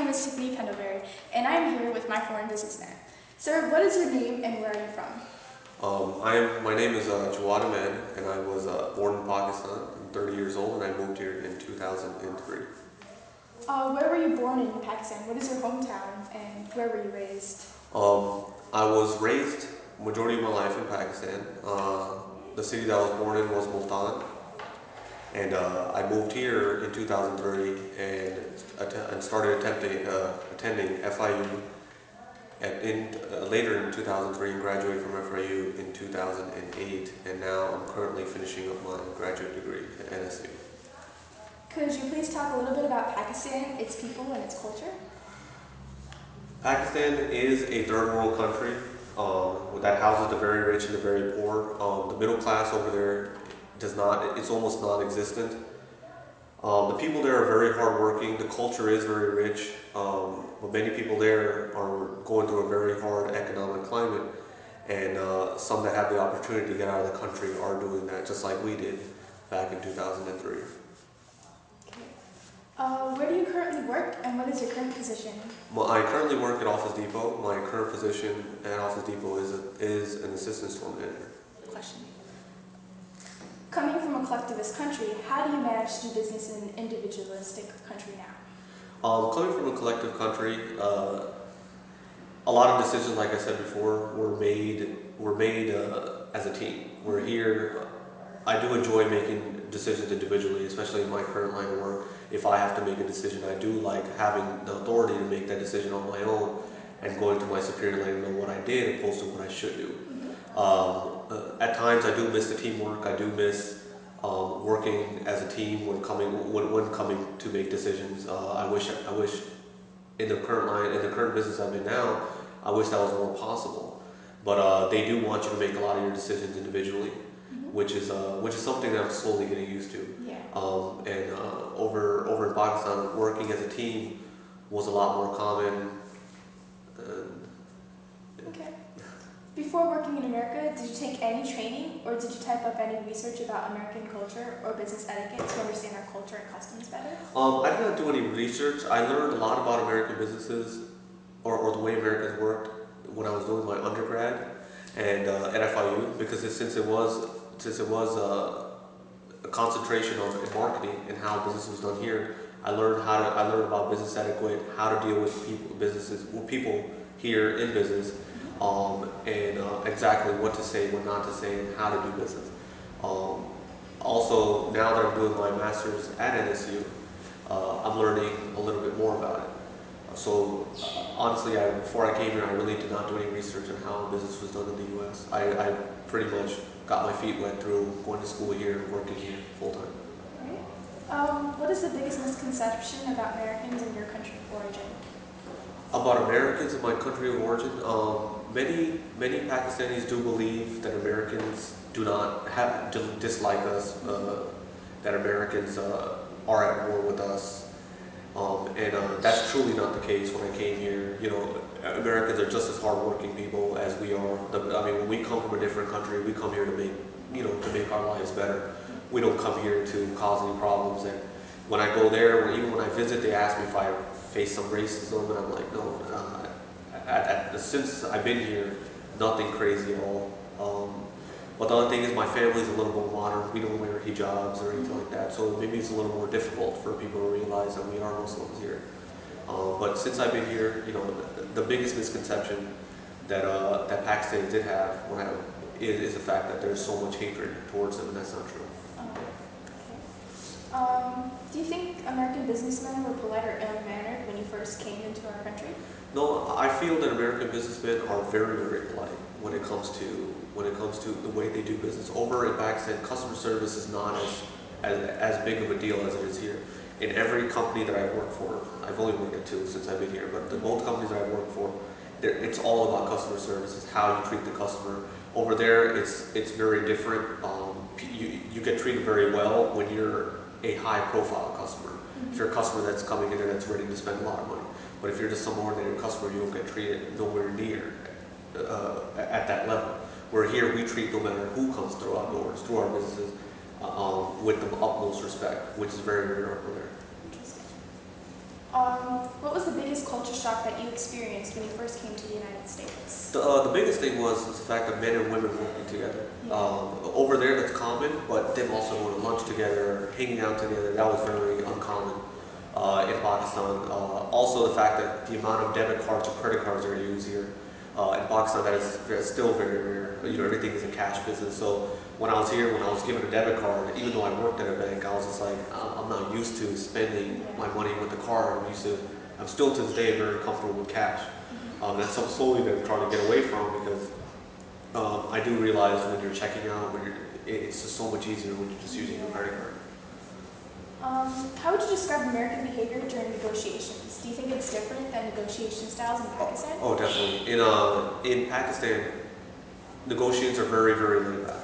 name is Tiffany Pendlebury, and I'm here with my foreign businessman. Sir, what is your name and where are you from? My name is Jawad, and I was born in Pakistan. I'm 30 years old, and I moved here in 2003. Where were you born in Pakistan? What is your hometown, and where were you raised? I was raised majority of my life in Pakistan. The city that I was born in was Multan, and I moved here in 2003 and started attending FIU later in 2003 and graduated from FIU in 2008, and now I'm currently finishing up my graduate degree at NSU. Could you please talk a little bit about Pakistan, its people, and its culture? Pakistan is a third world country that houses the very rich and the very poor. The middle class over there it's almost non existent. The people there are very hardworking. The culture is very rich, but many people there are going through a very hard economic climate, and some that have the opportunity to get out of the country are doing that, just like we did back in 2003. Where do you currently work, and what is your current position? Well, I currently work at Office Depot. My current position at Office Depot is an assistant store manager. Question. Coming from a collectivist country, how do you manage to do business in an individualistic country now? Coming from a collective country, a lot of decisions, like I said before, were made as a team. We're here. I do enjoy making decisions individually, especially in my current line of work. If I have to make a decision, I do like having the authority to make that decision on my own and going to my superior letting them know what I did opposed to what I should do. At times, I do miss the teamwork. I do miss working as a team when coming to make decisions. I wish in the current business I'm in now, I wish that was more possible. But they do want you to make a lot of your decisions individually, which is something that I'm slowly getting used to. Yeah. Over in Pakistan, working as a team was a lot more common. Okay. Before working in America, did you take any training or did you type up any research about American culture or business etiquette to understand our culture and customs better? I did not do any research. I learned a lot about American businesses or the way Americans worked when I was doing my undergrad and at FIU, because since it was a concentration on marketing and how business was done here. I learned about business etiquette, how to deal with people here in business, and exactly what to say, what not to say, and how to do business. Also, now that I'm doing my master's at NSU, I'm learning a little bit more about it. Honestly, before I came here, I really did not do any research on how business was done in the U.S. I pretty much got my feet wet through going to school here, working here full time. What is the biggest misconception about Americans in your country of origin? About Americans in my country of origin, many Pakistanis do believe that Americans dislike us, that Americans are at war with us, and that's truly not the case. When I came here, Americans are just as hardworking people as we are. When we come from a different country, we come here to make our lives better. We don't come here to cause any problems. And when I go there, or even when I visit, they ask me if I face some racism, and I'm like, no. Since I've been here, nothing crazy at all. But the other thing is my family's a little more modern. We don't wear hijabs or anything like that, so maybe it's a little more difficult for people to realize that we are Muslims here. But since I've been here, the biggest misconception that Pakistanis did have is the fact that there's so much hatred towards them, and that's not true. Do you think American businessmen were polite or ill-mannered when you first came into our country? No, I feel that American businessmen are very, very polite when it comes to the way they do business. Over in Pakistan, customer service is not as big of a deal as it is here. In every company that I've worked for, I've only worked at two since I've been here, but both companies that I've worked for, it's all about customer service. It's how you treat the customer. Over there, it's very different. You get treated very well when you're a high-profile customer. If you're a customer that's coming in there that's ready to spend a lot of money, but if you're just some ordinary customer, you don't get treated nowhere near at that level. Where here, we treat no matter who comes through our doors, through our businesses, with the utmost respect, which is very, very rare. Interesting. What was the biggest culture shock that you experienced when you first came to the United States? The biggest thing was the fact that men and women working together. Over there, that's common, but them also going to lunch together, hanging out together, that was very uncommon in Pakistan. Also, the fact that the amount of debit cards or credit cards that are used here in Pakistan, that's still very rare. You know, everything is a cash business. So when I was here, when I was given a debit card, even though I worked at a bank, I was just like, I'm not used to spending my money with the card. I'm still to this day very comfortable with cash. That's something slowly that I'm trying to get away from because I do realize when you're checking out, it's just so much easier when you're just using your credit card. How would you describe American behavior during negotiations? Do you think it's different than negotiation styles in Pakistan? Oh, definitely. In Pakistan, negotiations are very, very laid back.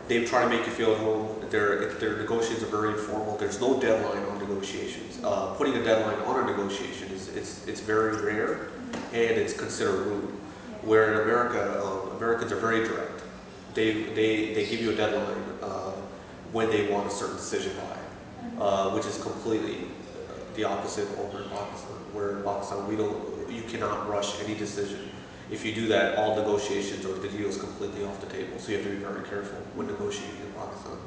They try to make you feel at home. Their negotiations are very informal. There's no deadline on negotiations. Putting a deadline on a negotiation it's very rare, and it's considered rude. Where in America, Americans are very direct. They give you a deadline when they want a certain decision by, which is completely the opposite over in Pakistan. Where in Pakistan you cannot rush any decision. If you do that, all negotiations or the deal is completely off the table. So you have to be very careful when negotiating in Pakistan.